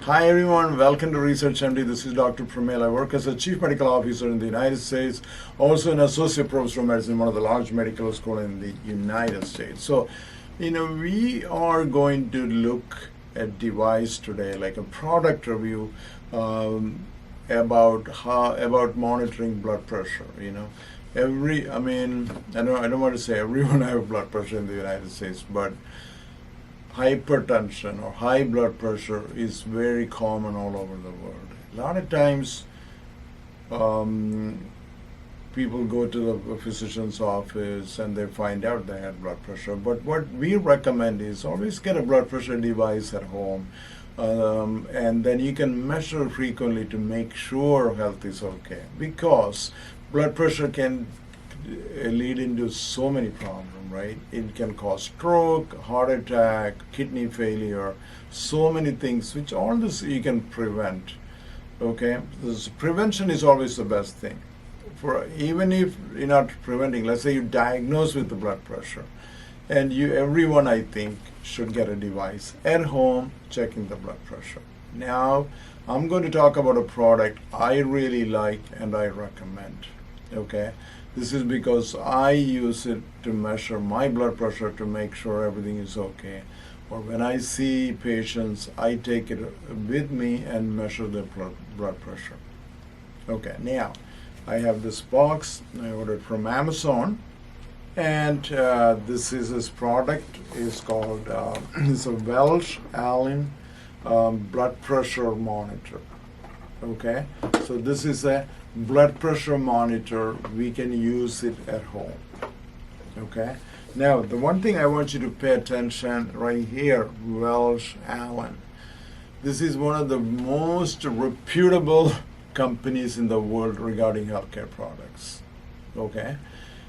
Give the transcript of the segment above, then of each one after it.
Hi everyone, welcome to Research MD. This is Dr. Pramil. I work as a Chief Medical Officer in the United States, also an Associate Professor of Medicine in one of the large medical schools in the United States. So, we are going to look at device today, like a product review about monitoring blood pressure. I don't want to say everyone have blood pressure in the United States, but hypertension or high blood pressure is very common all over the world. A lot of times people go to the physician's office and they find out they had blood pressure. But what we recommend is always get a blood pressure device at home, and then you can measure frequently to make sure health is okay, because blood pressure can lead into so many problems, right? It can cause stroke, heart attack, kidney failure, so many things, which all this you can prevent. Okay, prevention is always the best thing. Even if you're not preventing, let's say you diagnose with the blood pressure, and everyone I think should get a device at home checking the blood pressure. Now, I'm going to talk about a product I really like and I recommend. Okay. This is because I use it to measure my blood pressure to make sure everything is okay. Or when I see patients, I take it with me and measure their blood pressure. Okay, now I have this box I ordered from Amazon, and this product is called it's a Welch Allyn blood pressure monitor. Okay, so this is a blood pressure monitor. We can use it at home. Okay, now the one thing I want you to pay attention right here, Welch Allyn. This is one of the most reputable companies in the world regarding healthcare products. Okay,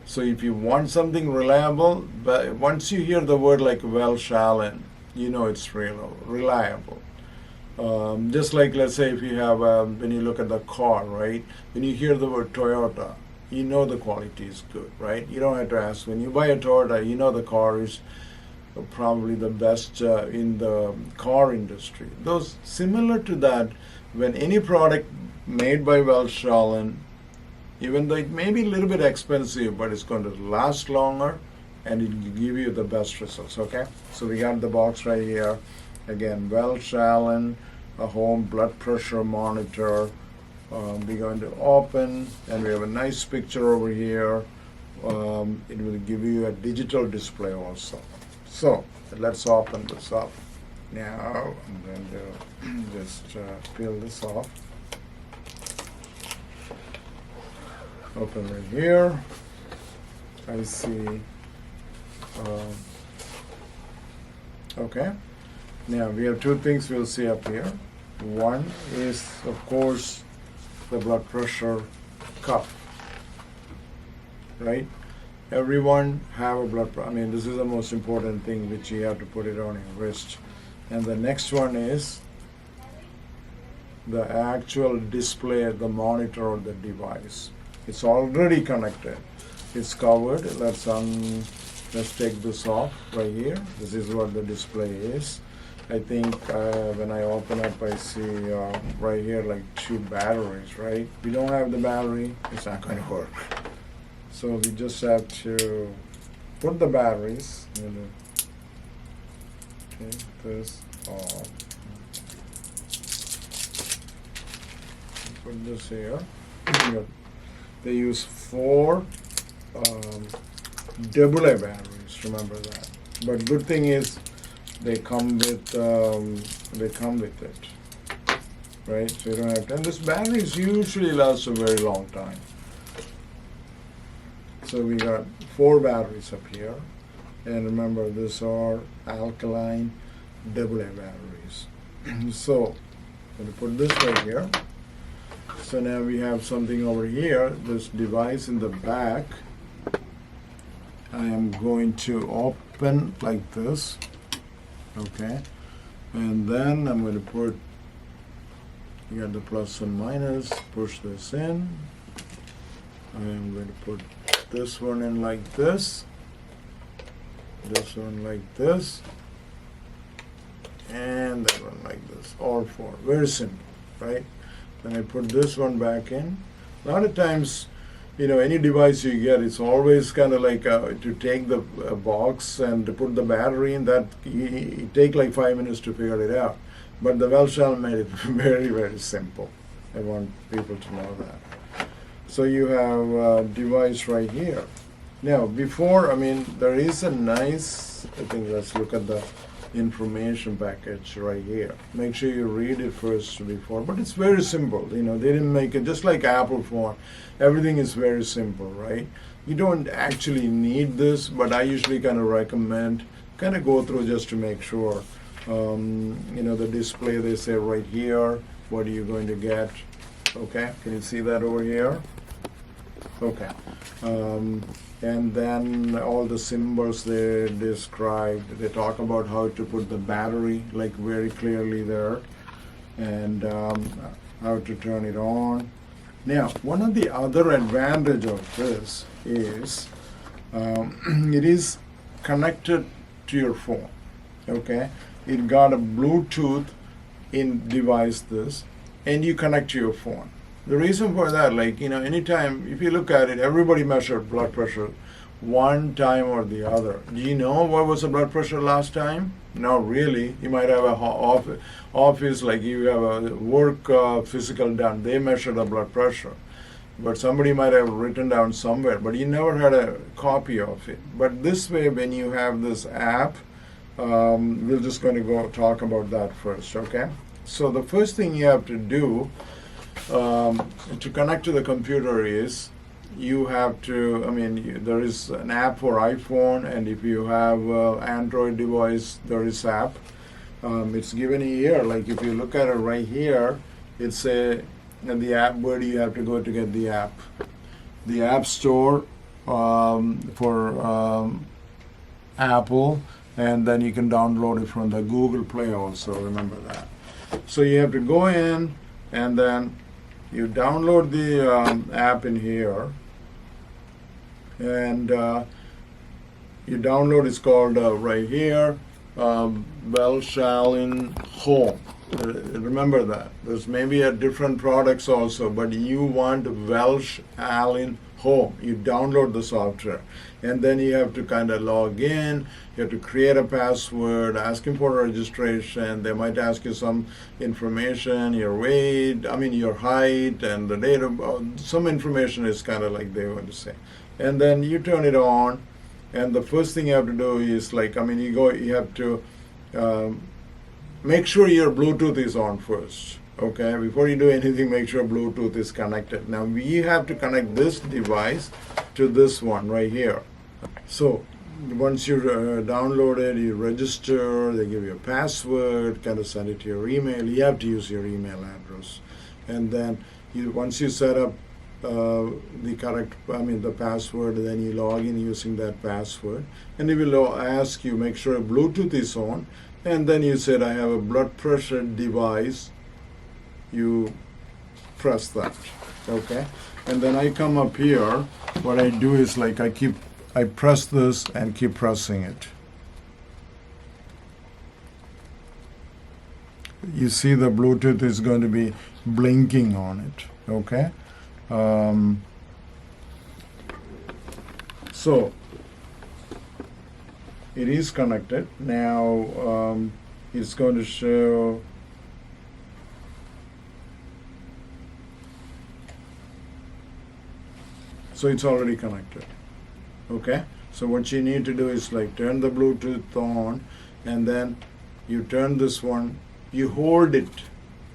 so if you want something reliable, but once you hear the word like Welch Allyn, you know it's reliable. Just like, let's say, if you have, when you look at the car, right? When you hear the word Toyota, you know the quality is good, right? You don't have to ask. When you buy a Toyota, you know the car is probably the best in the car industry. Those similar to that, when any product made by Welch Allyn, even though it may be a little bit expensive, but it's going to last longer and it will give you the best results. Okay, so we got the box right here. Again, Welch Allyn, a home blood pressure monitor. We're going to open, and we have a nice picture over here. It will give you a digital display also. So let's open this up. Now I'm going to just peel this off. Open right here. I see. Okay. Now we have two things we'll see up here. One is, of course, the blood pressure cuff, right? Everyone have a blood pressure. This is the most important thing, which you have to put it on your wrist. And the next one is the actual display, the monitor or the device. It's already connected. It's covered. Let's take this off right here. This is what the display is. I think when I open up, I see right here like 2 batteries, right? We don't have the battery, it's not going to work. So we just have to put the batteries. I'm going to take this off. Put this here. They use 4 AA batteries, remember that. But good thing is, they come with it, right? So you don't have to. And this batteries usually last a very long time. So we got 4 batteries up here, and remember, these are alkaline AA batteries. So I'm going to put this right here. So now we have something over here. This device in the back. I am going to open like this. Okay, and then I'm going to put, you got the plus and minus, push this in. I'm going to put this one in like this one like this, and that one like this, all four. Very simple, right? Then I put this one back in. A lot of times, any device you get, it's always kind of like to take the box and to put the battery in, that it take like 5 minutes to figure it out. But the Welch Allyn made it very, very simple. I want people to know that. So you have a device right here. Now, there is a nice, I think let's look at the information package right here. Make sure you read it first before, but it's very simple. They didn't make it just like Apple phone. Everything is very simple, right? You don't actually need this, but I usually kind of recommend go through just to make sure. The display, they say right here, what are you going to get? Okay, can you see that over here? Okay. And then all the symbols they described, they talk about how to put the battery like very clearly there, and how to turn it on. Now, one of the other advantage of this is it is connected to your phone. Okay, it got a Bluetooth in device this, and you connect to your phone. The reason for that, anytime, if you look at it, everybody measured blood pressure one time or the other. Do you know what was the blood pressure last time? Not really. You might have a office, like you have a work physical done. They measure the blood pressure. But somebody might have written down somewhere, but you never had a copy of it. But this way, when you have this app, we're just going to go talk about that first, okay? So the first thing you have to do to connect to the computer is you have to, there is an app for iPhone, and if you have Android device, there is app. It's given here, like if you look at it right here, it's in the app, where do you have to go to get the app? The App Store for Apple, and then you can download it from the Google Play also, remember that. So you have to go in, and then you download the app in here, and you download, it's called right here, Welch Allyn Home. Remember that. There's maybe a different products also, but you want Welch Allyn Home. You download the software, and then you have to kind of log in. You have to create a password, asking for registration. They might ask you some information, your weight, your height, and the date of some information is kind of like they want to say. And then you turn it on, and the first thing you have to do is you have to make sure your Bluetooth is on first. Okay, before you do anything, make sure Bluetooth is connected. Now we have to connect this device to this one right here. So once you download it, you register, they give you a password, kind of send it to your email. You have to use your email address. And then once you set up the correct, the password, then you log in using that password. And it will ask you, make sure Bluetooth is on. And then you said, I have a blood pressure device. You press that, okay? And then I come up here, what I do is I press this and keep pressing it. You see the Bluetooth is going to be blinking on it, okay? So it is connected. Now it's going to show so it's already connected. Okay, so what you need to do is turn the Bluetooth on, and then you turn this one, you hold it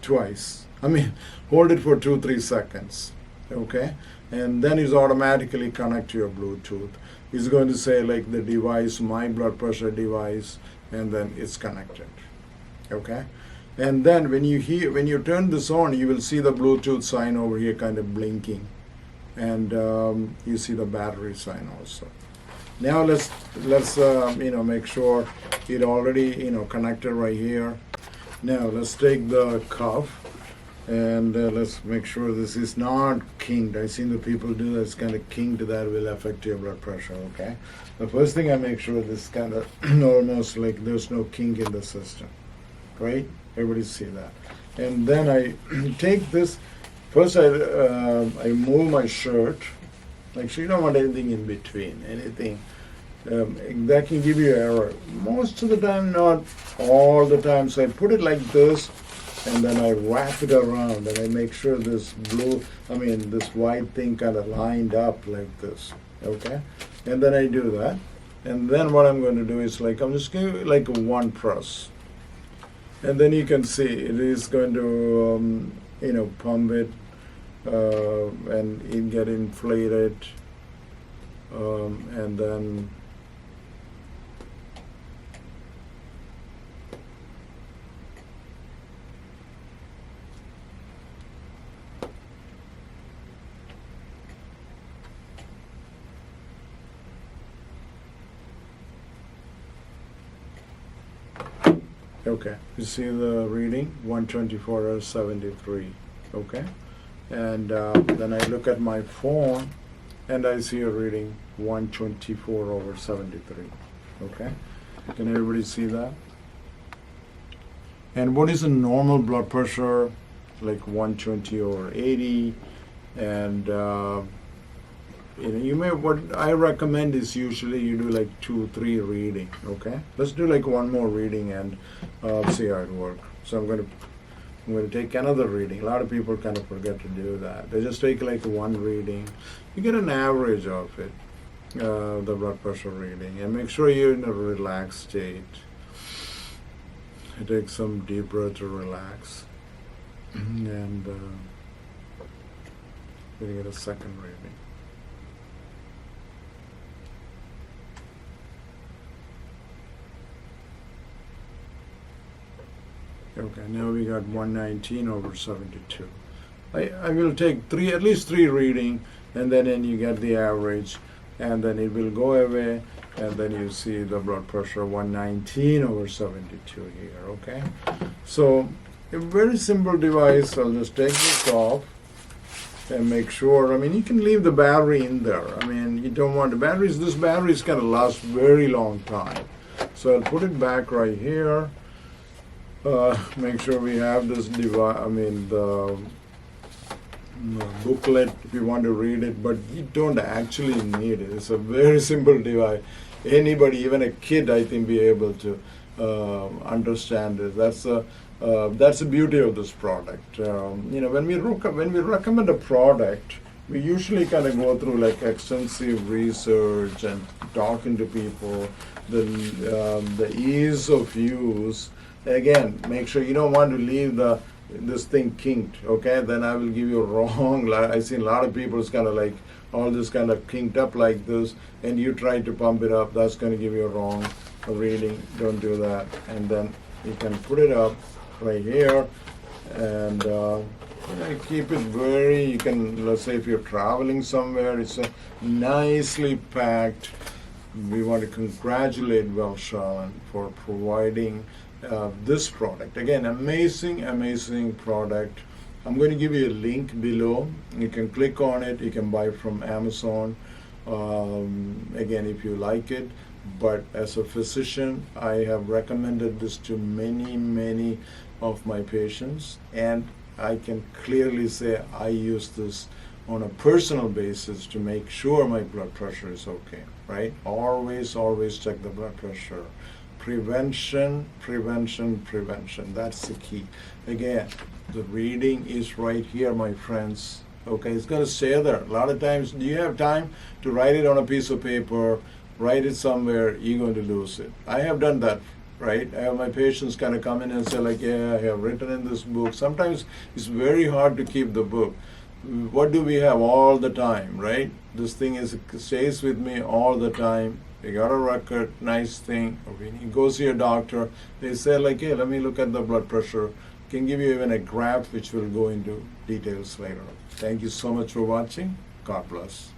twice. Hold it for 2-3 seconds. Okay, and then it's automatically connect to your Bluetooth. It's going to say the device, my blood pressure device, and then it's connected. Okay, and then when you turn this on, you will see the Bluetooth sign over here kind of blinking. And you see the battery sign also. Now let's make sure it already connected right here. Now let's take the cuff, and let's make sure this is not kinked. I've seen the people do that's kind of kinked, that will affect your blood pressure. Okay, the first thing I make sure this kind of almost there's no kink in the system. right? Everybody see that. And then I take this, first I move my shirt, like so you don't want anything in between, anything. That can give you error. Most of the time, not all the time. So I put it like this, and then I wrap it around, and I make sure this this white thing kind of lined up like this, okay? And then I do that. And then what I'm going to do is I'm just going to like a one press. And then you can see it is going to, pump it, and it get inflated, and then okay, you see the reading 124/73, okay, and then I look at my phone and I see a reading 124/73, okay. Can everybody see that? And what is a normal blood pressure? Like 120/80, and what I recommend is usually you do like 2-3 reading, okay? Let's do like one more reading and see how it works. So I'm going to take another reading. A lot of people kind of forget to do that. They just take like one reading. You get an average of it, the blood pressure reading, and make sure you're in a relaxed state. Take some deep breath to relax, and we get a second reading. Okay, now we got 119/72. I will take at least three reading, and then you get the average, and then it will go away, and then you see the blood pressure 119/72 here, okay? So, a very simple device. I'll just take this off and make sure, you can leave the battery in there. You don't want the batteries, this battery is going to last very long time. So I'll put it back right here. Make sure we have this the booklet if you want to read it, but you don't actually need it. It's a very simple device. Anybody, even a kid, I think, be able to understand it. That's the beauty of this product. When we recommend a product, we usually kind of go through like extensive research and talking to people, the ease of use. Again, make sure you don't want to leave this thing kinked, okay? Then I will give you wrong. I've seen a lot of people, it's kind of like all this kind of kinked up like this, and you try to pump it up, that's going to give you a wrong reading. Don't do that. And then you can put it up right here, and keep it you can, let's say if you're traveling somewhere, it's a nicely packed. We want to congratulate Welch Allyn for providing this product. Again, amazing product. I'm going to give you a link below. You can click on it. You can buy it from Amazon. Again, if you like it. But as a physician, I have recommended this to many of my patients, and I can clearly say I use this on a personal basis to make sure my blood pressure is okay, right? Always check the blood pressure. Prevention. That's the key. Again, the reading is right here, my friends. Okay, it's going to stay there. A lot of times, do you have time to write it on a piece of paper, write it somewhere, you're going to lose it. I have done that, right? I have my patients kind of come in and say like, yeah, I have written in this book. Sometimes it's very hard to keep the book. What do we have all the time, right? This thing stays with me all the time. You got a record, nice thing. When you go see a doctor, they say like, hey, let me look at the blood pressure. Can give you even a graph which will go into details later. Thank you so much for watching. God bless.